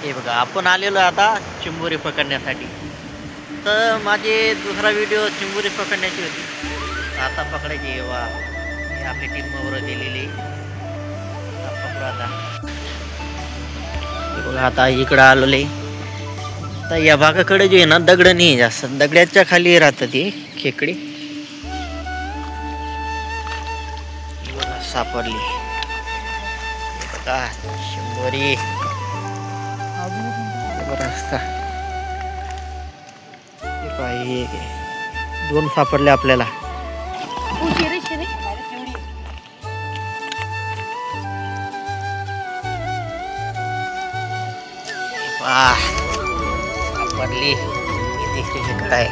हे बघा आपण आलेलो आता चिंबोरी पकडण्यासाठी। तर माझे दुसरा व्हिडिओ चिंबोरी पकडण्याची होती, आता पकडायची। वा हे आपली टीम बरोबर दिलेली पकडू आता। हे बघा आता इकडं आलेले, तर या भागाकडे जे आहे ना दगड नाही जास्त, दगडाच्या खाली राहतं ती खेकडी। बघा सापडली बघा चिंबोरी रस्ता। दोन सापडले आपल्याला। सापडली तिसरी खेकडा आहे,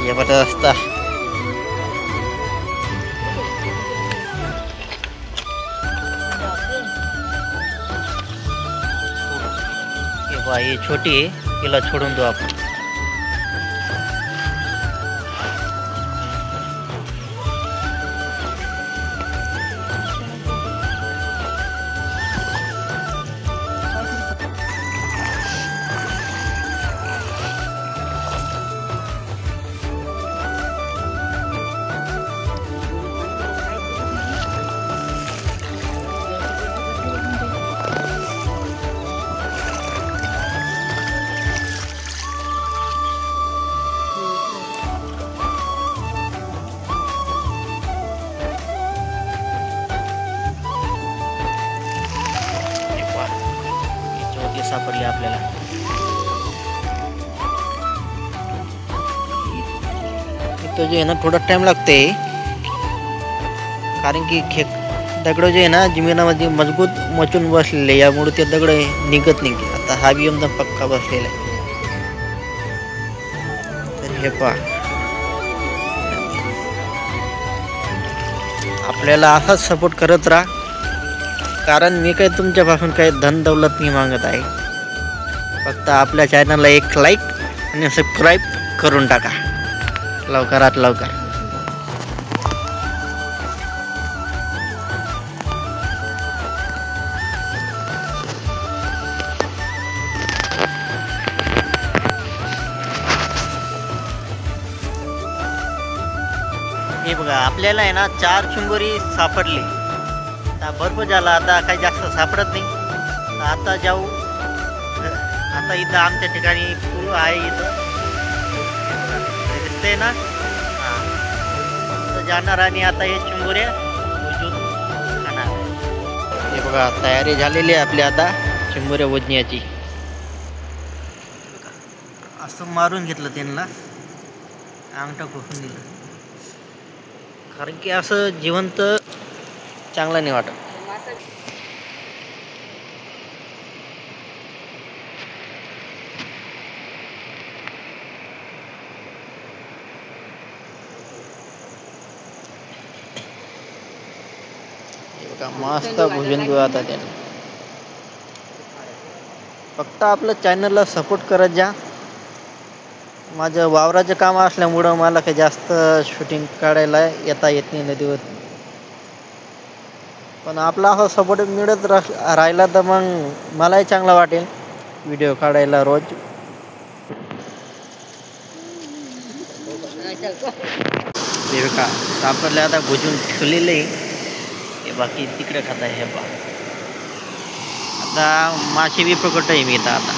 जबरदस्त। ये छोटी आहे, तिला छोडून देऊ आपण। सापडली आपल्याला। इथं जे आहे ना थोडा टाइम लागते, कारण की दगड जे आहे ना जमिनीमध्ये मजबूत मचून बसलेले, यामुळे ते दगड निघत नाही। आता हा बी एकदम पक्का बसलेला आहे। तर हे पहा, आपल्याला असाच सपोर्ट करत राहा, कारण मी काही तुमच्यापासून काही धन दौलत नाही मागत आहे। फक्त आपल्या चॅनलला एक लाईक आणि सबस्क्राईब करून टाका लवकरात लवकर। हे बघा आपल्याला आहे ना 4 चिंबोरी सापडली। आता भरपूर झाला, आता काही जास्त सापडत नाही। आता जाऊ, आता इथं आमच्या ठिकाणी पूल आहे, इथं दिसतंय ना, हां जाणार आणि आता हे चिंबोऱ्या उजून खाणार। हे बघा तयारी झालेली आहे आपली आता चिंबोऱ्या वजण्याची। असं मारून घेतलं त्यांना, अंगठा खोसून दिलं, कारण की असं जिवंत चांगलं नाही वाटत। मस्त भोजन घेऊ आता त्याने। फक्त आपलं चॅनलला सपोर्ट करत जा। माझं वावराचं काम असल्यामुळं मला काही जास्त शूटिंग काढायला येत नाही नदीवर, पण आपला असा सपोर्ट मिळत राहिला तर मग मलाही चांगला वाटेल व्हिडिओ काढायला रोज। हे का सापडले आता भुजून ठेवलेले, हे बाकी तिकडे खाता आहे। हे पहा आता मासे बी पकडतोय मी इथं आता।